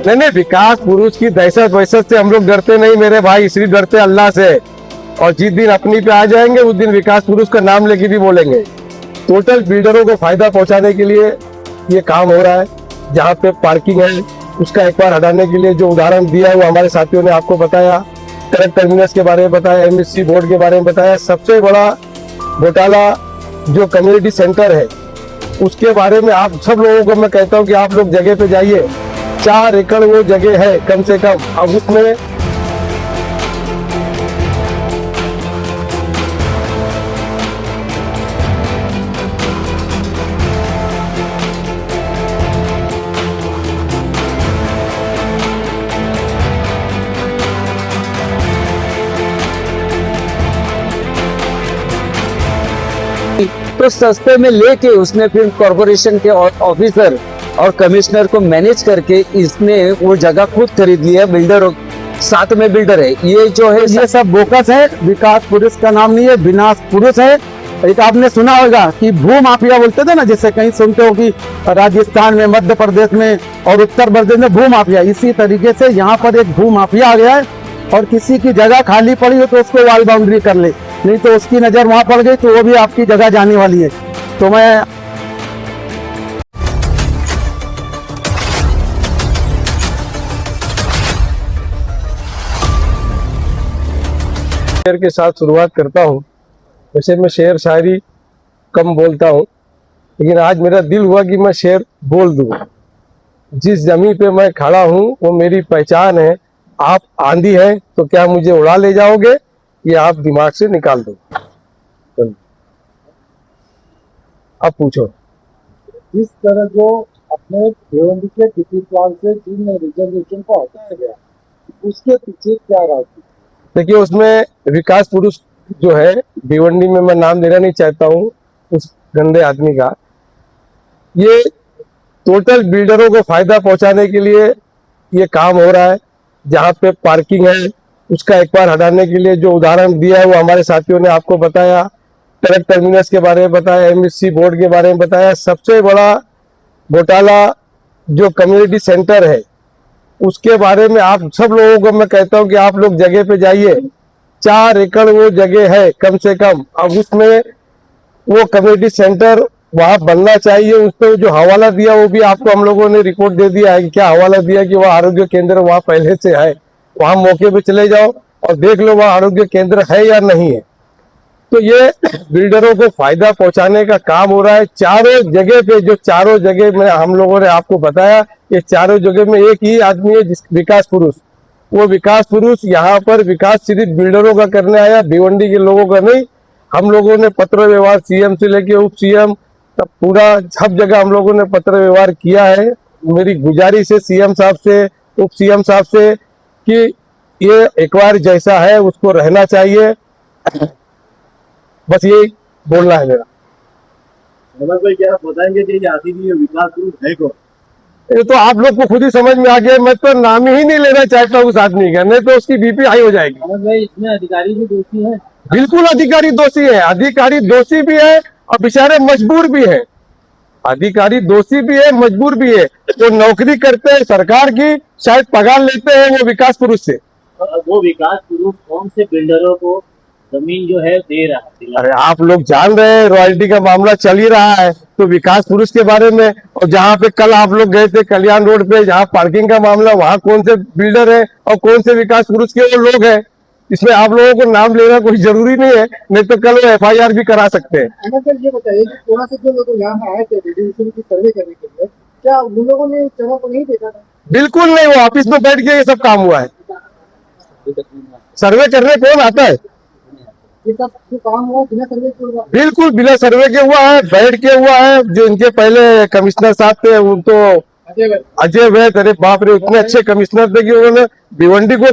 नहीं नहीं, विकास पुरुष की दहशत वहशत से हम लोग डरते नहीं मेरे भाई, इसलिए डरते अल्लाह से। और जिस दिन अपनी पे आ जाएंगे उस दिन विकास पुरुष का नाम लेके भी बोलेंगे। टोटल बिल्डरों को फायदा पहुंचाने के लिए ये काम हो रहा है। जहाँ पे पार्किंग है उसका एक बार हटाने के लिए जो उदाहरण दिया है वो हमारे साथियों ने आपको बताया, करेक्ट टर्मिनस के बारे में बताया, एमएससी बोर्ड के बारे में बताया। सबसे बड़ा घोटाला जो कम्युनिटी सेंटर है उसके बारे में आप सब लोगों को मैं कहता हूँ कि आप लोग जगह पे जाइए। 4 एकड़ वो जगह है कम से कम। अब उसमें तो सस्ते में लेके उसने फिर कॉर्पोरेशन के ऑफिसर और कमिश्नर को मैनेज करके इसने वो जगह खुद खरीद लिया। बिल्डर साथ में बिल्डर है। ये जो है ये सब बोकस है। विकास पुरुष का नाम नहीं है, विनाश पुरुष है। एक आपने सुना होगा कि भू माफिया बोलते थे ना, जैसे कहीं सुनते हो कि राजस्थान में, मध्य प्रदेश में और उत्तर प्रदेश में भू माफिया, इसी तरीके से यहाँ पर एक भू माफिया आ गया है। और किसी की जगह खाली पड़ी हो तो उसको वॉल बाउंड्री कर ले, नहीं तो उसकी नजर वहां पड़ गई तो वो भी आपकी जगह जाने वाली है। तो मैं शेर के साथ शुरुआत करता हूँ। वैसे मैं शेर शायरी कम बोलता हूँ, लेकिन आज मेरा दिल हुआ कि मैं शेर बोल दूँ। जिस जमीन पे मैं खड़ा हूँ वो मेरी पहचान है। आप आंधी हैं तो क्या मुझे उड़ा ले जाओगे, या आप दिमाग से निकाल दो? अब पूछो। जिस तरह जो अपने भिवंडी के टिपी प्लान से जिन रिजर्वेशन को हटाया गया, उसके पीछे क्या राज थी? देखिए, उसमें विकास पुरुष जो है, भिवंडी में मैं नाम लेना नहीं चाहता हूँ उस गंदे आदमी का, ये टोटल बिल्डरों को फायदा पहुंचाने के लिए ये काम हो रहा है। जहाँ पे पार्किंग है उसका एक बार हटाने के लिए जो उदाहरण दिया है वो हमारे साथियों ने आपको बताया, करेक्ट टर्मिनस के बारे में बताया, एमएससी बोर्ड के बारे में बताया। सबसे बड़ा घोटाला जो कम्युनिटी सेंटर है उसके बारे में आप सब लोगों को मैं कहता हूं कि आप लोग जगह पे जाइए। 4 एकड़ वो जगह है कम से कम। अब उसमें वो कम्युनिटी सेंटर वहां बनना चाहिए। उस पर जो हवाला दिया वो भी आपको हम लोगों ने रिपोर्ट दे दिया है कि क्या हवाला दिया कि वह आरोग्य केंद्र वहां पहले से है। वहां मौके पे चले जाओ और देख लो वहां आरोग्य केंद्र है या नहीं है। तो ये बिल्डरों को फायदा पहुंचाने का काम हो रहा है चारों जगह पे। जो चारों जगह में हम लोगों ने आपको बताया, ये चारों जगह में एक ही आदमी है विकास पुरुष। वो विकास पुरुष यहाँ पर विकास सिर्फ बिल्डरों का करने आया, भिवंडी के लोगों का नहीं। हम लोगों ने पत्र व्यवहार सीएम से लेके उप सीएम तब पूरा सब जगह हम लोगों ने पत्र व्यवहार किया है। मेरी गुजारिश है सीएम साहब से, उप सीएम साहब से कि ये एक बार जैसा है उसको रहना चाहिए। बस यही बोलना है मेरा। अहमद भाई, क्या आप बताएंगे कि ये आखिर ये विकास पुरुष है कौन? ये तो आप लोग को खुद ही समझ में आ गया। मैं तो नाम ही नहीं लेना चाहता उस आदमी का, नहीं तो उसकी बीपी हाई हो जाएगी। अहमद भाई, इसमें अधिकारी भी दोषी है? बिल्कुल अधिकारी दोषी है। अधिकारी दोषी भी है और बेचारे मजबूर भी है। अधिकारी दोषी भी है, मजबूर भी है। जो नौकरी करते हैं सरकार की, शायद पगार लेते हैं वो विकास पुरुष से। वो विकास पुरुष कौन से बिल्डरों को जमीन जो है दे रहा है? अरे आप लोग जान रहे हैं, रॉयल्टी का मामला चल ही रहा है तो विकास पुरुष के बारे में। और जहाँ पे कल आप लोग गए थे कल्याण रोड पे, जहाँ पार्किंग का मामला, वहाँ कौन से बिल्डर है और कौन से विकास पुरुष के वो लोग हैं, इसमें आप लोगों को नाम लेना कोई जरूरी नहीं है, नहीं तो कल वो FIR भी करा सकते हैं। ये बताइए कि थोड़ा से जो लोग यहाँ आए थे रेडिएशन की सर्वे करने के लिए, क्या उन लोगों ने जगह को नहीं देखा था? बिल्कुल नहीं, वो ऑफिस में बैठ के ये सब काम हुआ है। सर्वे करने कौन आता है? ये सब जो काम हुआ बिना सर्वे के हुआ? बिल्कुल बिना सर्वे के हुआ है, बैठ के हुआ है। जो इनके पहले कमिश्नर साहब थे वो तो अजय वैद, अरे बाप रे, इतने अच्छे कमिश्नर थे कि उन्होंने भिवंडी को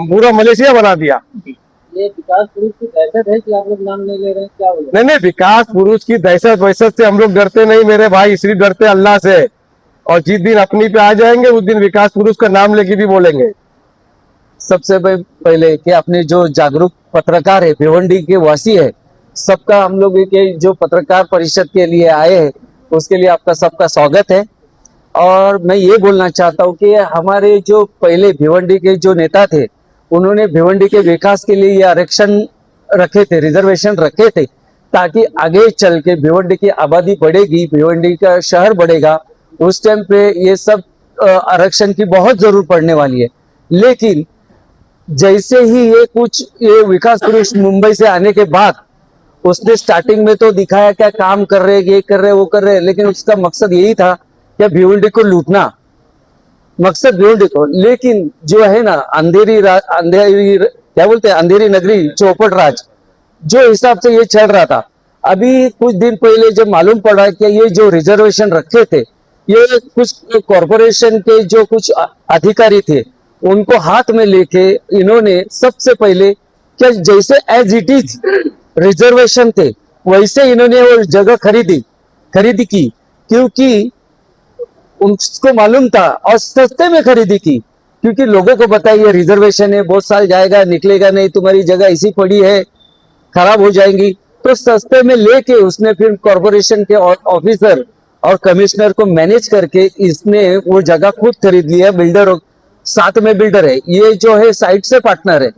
पूरा मलेशिया बना दिया। ये विकास पुरुष की दहशत है कि आप लोग नाम नहीं ले रहे हैं, क्या हो? नहीं नहीं, विकास पुरुष की दहशत वहशत से हम लोग डरते नहीं मेरे भाई, इसलिए डरते अल्लाह से। और जिस दिन अपनी पे आ जाएंगे उस दिन विकास पुरुष का नाम लेके भी बोलेंगे। सबसे पहले कि अपने जो जागरूक पत्रकार है, भिवंडी के वासी है, सबका हम लोग के जो पत्रकार परिषद के लिए आए हैं उसके लिए आपका सबका स्वागत है। और मैं ये बोलना चाहता हूँ कि हमारे जो पहले भिवंडी के जो नेता थे, उन्होंने भिवंडी के विकास के लिए ये आरक्षण रखे थे, रिजर्वेशन रखे थे, ताकि आगे चल के भिवंडी की आबादी बढ़ेगी, भिवंडी का शहर बढ़ेगा, उस टाइम पे ये सब आरक्षण की बहुत जरूरत पड़ने वाली है। लेकिन जैसे ही ये विकास पुरुष मुंबई से आने के बाद उसने स्टार्टिंग में तो दिखाया क्या काम कर रहे, ये कर रहे, वो कर रहे, लेकिन उसका मकसद यही था कि भिवंडी को लूटना, मकसद भिवंडी को। लेकिन जो है ना अंधेरी क्या बोलते हैं, अंधेरी नगरी चौपट राज, जो हिसाब से ये चल रहा था, अभी कुछ दिन पहले जब मालूम पड़ा कि ये जो रिजर्वेशन रखे थे, ये कुछ कॉरपोरेशन के जो कुछ अधिकारी थे, उनको हाथ में लेके इन्होंने सबसे पहले क्या जैसे एज इट इज रिजर्वेशन थे वैसे इन्होंने वो जगह खरीदी की, क्योंकि उसको मालूम था, और सस्ते में खरीदी की, क्योंकि लोगों को पता है ये रिजर्वेशन है, बहुत साल जाएगा, निकलेगा नहीं, तुम्हारी जगह ऐसी पड़ी है, खराब हो जाएंगी, तो सस्ते में लेके उसने फिर कॉरपोरेशन के ऑफिसर और कमिश्नर को मैनेज करके इसने वो जगह खुद खरीद लिया। बिल्डर साथ में बिल्डर है, ये जो है साइड से पार्टनर है।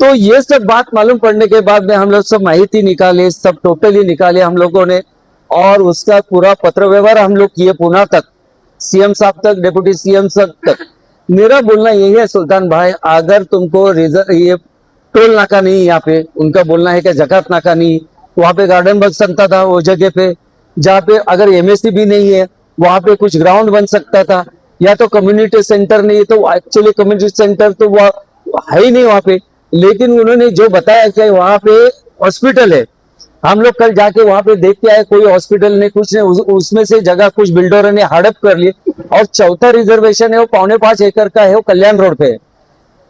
तो ये सब बात मालूम पड़ने के बाद में हम लोग सब माहिती निकाले, सब टोटली निकाले हम लोगों ने, और उसका पूरा पत्र व्यवहार हम लोग किए पुणे तक, सीएम साहब तक, डिप्टी सीएम साहब तक। मेरा बोलना यही है सुल्तान भाई, अगर तुमको ये टोल नाका नहीं, यहाँ पे उनका बोलना है कि जकात नाका नहीं, वहां पे गार्डन बन सकता था, वो जगह पे जहाँ पे अगर एमएससी भी नहीं है वहां पे कुछ ग्राउंड बन सकता था, या तो कम्युनिटी सेंटर नहीं, तो एक्चुअली कम्युनिटी सेंटर तो वो है ही नहीं वहां पे। लेकिन उन्होंने जो बताया कि वहां पे हॉस्पिटल है, हम लोग कल जाके वहां पे देख के आए, कोई हॉस्पिटल नहीं, कुछ नहीं, उसमें से जगह कुछ बिल्डरों ने हड़प कर ली। और चौथा रिजर्वेशन है वो 5.25 एकड़ का है, वो कल्याण रोड पे है,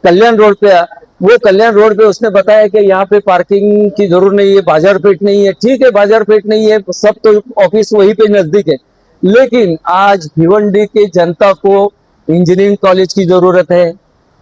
कल्याण रोड पे। वो कल्याण रोड पे उसने बताया कि यहाँ पे पार्किंग की जरूरत नहीं है, बाजार पेट नहीं है। ठीक है, बाजार पेट नहीं है, सब तो ऑफिस वहीं पे नजदीक है, लेकिन आज भिवंडी के जनता को इंजीनियरिंग कॉलेज की जरूरत है,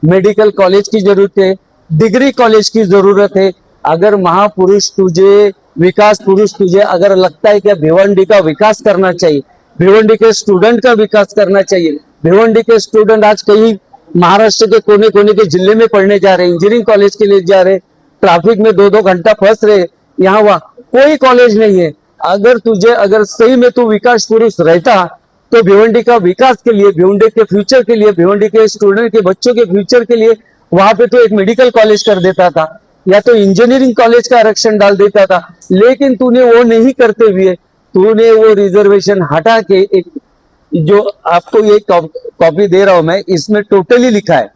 मेडिकल कॉलेज की जरूरत है, डिग्री कॉलेज की जरूरत है। अगर महापुरुष तुझे, विकास पुरुष तुझे अगर लगता है कि भिवंडी का विकास करना चाहिए, भिवंडी के स्टूडेंट का विकास करना चाहिए, भिवंडी के स्टूडेंट आज कहीं महाराष्ट्र के कोने कोने के जिले में पढ़ने जा रहे, इंजीनियरिंग कॉलेज के लिए जा रहे, ट्रैफिक में 2-2 घंटा फंस रहे, यहाँ वहां कोई कॉलेज नहीं है। अगर सही में तू विकास पुरुष रहता तो भिवंडी का विकास के लिए, भिवंडी के फ्यूचर के लिए, भिवंडी के स्टूडेंट के बच्चों के फ्यूचर के लिए वहां पे तो एक मेडिकल कॉलेज कर देता था, या तो इंजीनियरिंग कॉलेज का आरक्षण डाल देता था। लेकिन तूने वो नहीं करते हुए तूने वो रिजर्वेशन हटा के, एक जो आपको ये कॉपी दे रहा हूं मैं, इसमें टोटली लिखा है,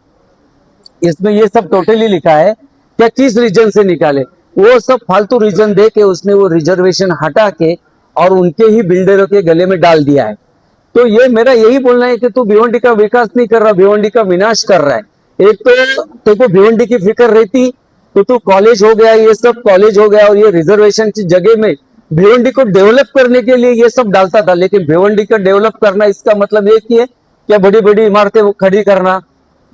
इसमें ये सब टोटली लिखा है क्या किस रीजन से निकाले, वो सब फालतू रीजन दे के उसने वो रिजर्वेशन हटा के और उनके ही बिल्डरों के गले में डाल दिया है। तो ये मेरा यही बोलना है कि तू भिवंडी का विकास नहीं कर रहा, भिवंडी का विनाश कर रहा है। एक तो तेको भिवंडी की फिक्र रहती तो तू कॉलेज हो गया, ये सब कॉलेज हो गया, और ये रिजर्वेशन की जगह में भिवंडी को डेवलप करने के लिए ये सब डालता था। लेकिन भिवंडी का डेवलप करना इसका मतलब एक ही है क्या बड़ी बड़ी इमारतें खड़ी करना,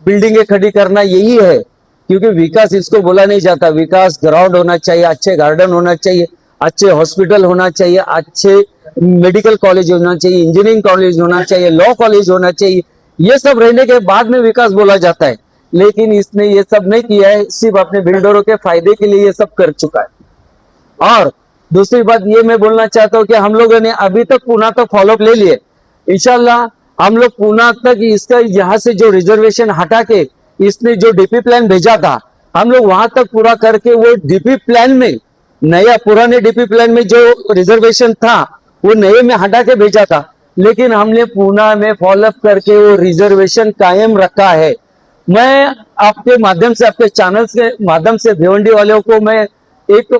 बिल्डिंगें खड़ी करना, यही है। क्योंकि विकास इसको बोला नहीं जाता, विकास ग्राउंड होना चाहिए, अच्छे गार्डन होना चाहिए, अच्छे हॉस्पिटल होना चाहिए, अच्छे मेडिकल कॉलेज होना चाहिए, इंजीनियरिंग कॉलेज होना चाहिए, लॉ कॉलेज होना चाहिए। ये सब रहने के बाद में विकास बोला जाता है, लेकिन इसने ये सब नहीं किया है, सिर्फ अपने बिल्डरों के फायदे के लिए ये सब कर चुका है। और दूसरी बात ये मैं बोलना चाहता हूँ कि हम लोगों ने अभी तक पुणे तक फॉलोअप ले लिए, इंशाल्लाह हम लोग पुणे तक इसका यहाँ से जो रिजर्वेशन हटा के इसने जो डीपी प्लान भेजा था, हम लोग वहां तक पूरा करके वो डीपी प्लान में, नया पुराने डीपी प्लान में जो रिजर्वेशन था वो नए में हटा के भेजा था, लेकिन हमने पुणे में फॉलोअप करके वो रिजर्वेशन कायम रखा है। मैं आपके माध्यम से, आपके चैनल के माध्यम से भिवंडी वालों को मैं एक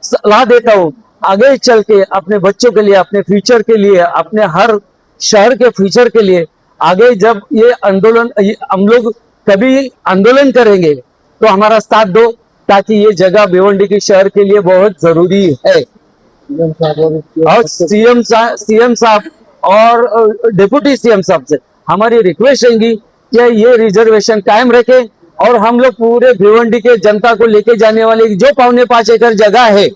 सलाह देता हूँ, आगे चल के अपने बच्चों के लिए, अपने फ्यूचर के लिए, अपने हर शहर के फ्यूचर के लिए, आगे जब ये आंदोलन, हम लोग कभी आंदोलन करेंगे तो हमारा साथ दो, ताकि ये जगह भिवंडी के शहर के लिए बहुत जरूरी है। और सीएम साहब और डिप्टी सीएम साहब से हमारी रिक्वेस्ट रहेगी कि ये रिजर्वेशन कायम रखे, और हम लोग पूरे भिवंडी के जनता को लेके जाने वाले जो 5.25 एकड़ जगह है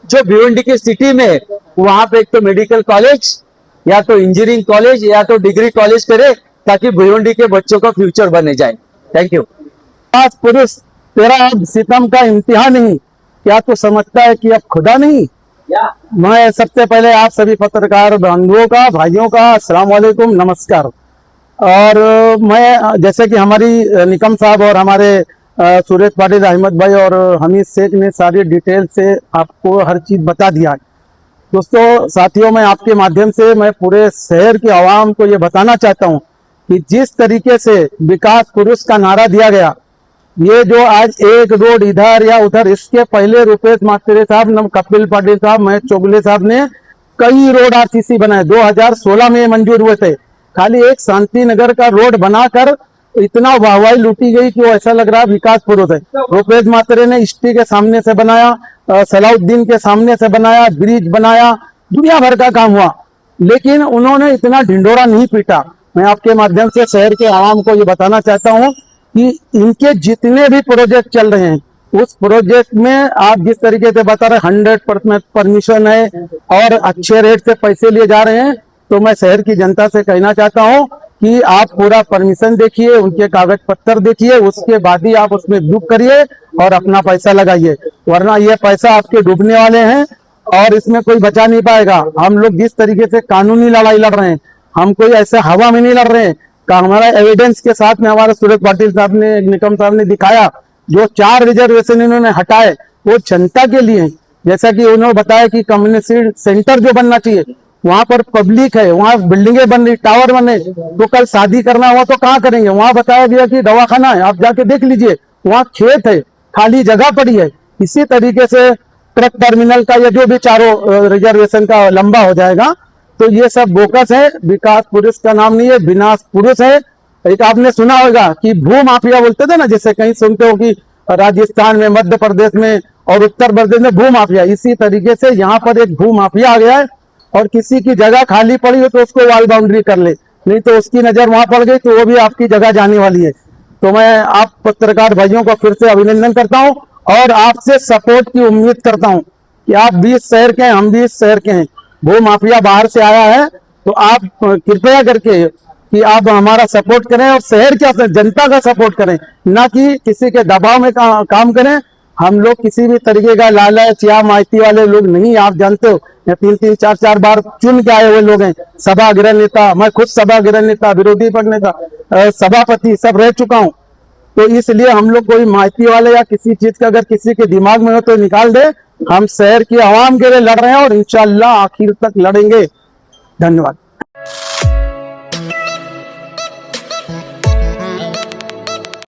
जो भिवंडी की सिटी में है, वहां पे एक तो मेडिकल कॉलेज, या तो इंजीनियरिंग कॉलेज या तो डिग्री कॉलेज करे, ताकि भिवंडी के बच्चों का फ्यूचर बने जाए। Thank you. आज पुरुष तेरा अब सितम का इम्तिहान नहीं, क्या तू समझता है कि अब खुदा नहीं। मैं सबसे पहले आप सभी पत्रकार बंधुओं का, भाइयों का अस्सलाम वालेकुम, नमस्कार। और मैं जैसे कि हमारी निकम साहब और हमारे सुरेश पाटिल, अहमद भाई और हमीद शेख ने सारी डिटेल से आपको हर चीज बता दिया है। दोस्तों, साथियों, मैं आपके माध्यम से मैं पूरे शहर की आवाम को ये बताना चाहता हूँ कि जिस तरीके से विकास पुरुष का नारा दिया गया, ये जो आज एक रोड इधर या उधर, इसके पहले रुपेश मात्रे साहब, कपिल पाटिल साहब, महेश चोगले साहब ने कई रोड आरसीसी बनाए, 2016 में मंजूर हुए थे। खाली एक शांति नगर का रोड बनाकर इतना वाहवाही लूटी गई कि वो ऐसा लग रहा है विकास पुरुष है। रुपेश मात्रे ने इष्टी के सामने से बनाया, सलाउद्दीन के सामने से बनाया, ब्रिज बनाया, दुनिया भर का काम हुआ, लेकिन उन्होंने इतना ढिंडोरा नहीं पीटा। मैं आपके माध्यम से शहर के आवाम को ये बताना चाहता हूँ कि इनके जितने भी प्रोजेक्ट चल रहे हैं, उस प्रोजेक्ट में आप जिस तरीके से बता रहे 100% परमिशन है और अच्छे रेट से पैसे लिए जा रहे हैं, तो मैं शहर की जनता से कहना चाहता हूँ कि आप पूरा परमिशन देखिए, उनके कागज पत्तर देखिए, उसके बाद ही आप उसमें बुक करिए और अपना पैसा लगाइए, वरना ये पैसा आपके डूबने वाले हैं और इसमें कोई बचा नहीं पाएगा। हम लोग जिस तरीके से कानूनी लड़ाई लड़ रहे हैं, हम कोई ऐसे हवा में नहीं लड़ रहे हैं। हमारा एविडेंस के साथ में हमारे सुरेश पाटिल साहब ने, निकम साहब ने दिखाया, जो 4 रिजर्वेशन इन्होंने हटाए वो जनता के लिए। जैसा कि उन्होंने बताया कि कम्युनिटी सेंटर जो बनना चाहिए, वहां पर पब्लिक है, वहां बिल्डिंगें बन रही, टावर बने, तो कल शादी करना हुआ तो कहाँ करेंगे। वहां बताया गया कि दवाखाना है, आप जाके देख लीजिए, वहां खेत है, खाली जगह पड़ी है। इसी तरीके से ट्रक टर्मिनल का, या जो भी चारों रिजर्वेशन का लंबा हो जाएगा, तो ये सब बोकस है। विकास पुरुष का नाम नहीं है, विनाश पुरुष है। एक आपने सुना होगा कि भू माफिया बोलते थे ना, जैसे कहीं सुनते हो कि राजस्थान में, मध्य प्रदेश में और उत्तर प्रदेश में भू माफिया, इसी तरीके से यहाँ पर एक भू माफिया आ गया है। और किसी की जगह खाली पड़ी हो तो उसको वाल बाउंड्री कर ले, नहीं तो उसकी नजर वहां पड़ गई तो वो भी आपकी जगह जाने वाली है। तो मैं आप पत्रकार भाइयों को फिर से अभिनंदन करता हूं और आपसे सपोर्ट की उम्मीद करता हूं कि आप भी इस शहर के हैं, हम भी इस शहर के हैं। वो माफिया बाहर से आया है, तो आप कृपया करके कि आप हमारा सपोर्ट करें और शहर के जनता का सपोर्ट करें, ना कि किसी के दबाव में काम करें। हम लोग किसी भी तरीके का लालच या माइती वाले लोग नहीं, आप जानते हो, 3-3, 4-4 बार चुन के आए हुए लोग हैं। सभागृह नेता, मैं खुद सभागृह नेता, विरोधी पक्ष नेता, सभापति सब रह चुका हूं। तो इसलिए हम लोग कोई माइती वाले या किसी चीज का अगर किसी के दिमाग में हो तो निकाल दे। हम शहर की आवाम के लिए लड़ रहे हैं और इंशाल्लाह आखिर तक लड़ेंगे। धन्यवाद।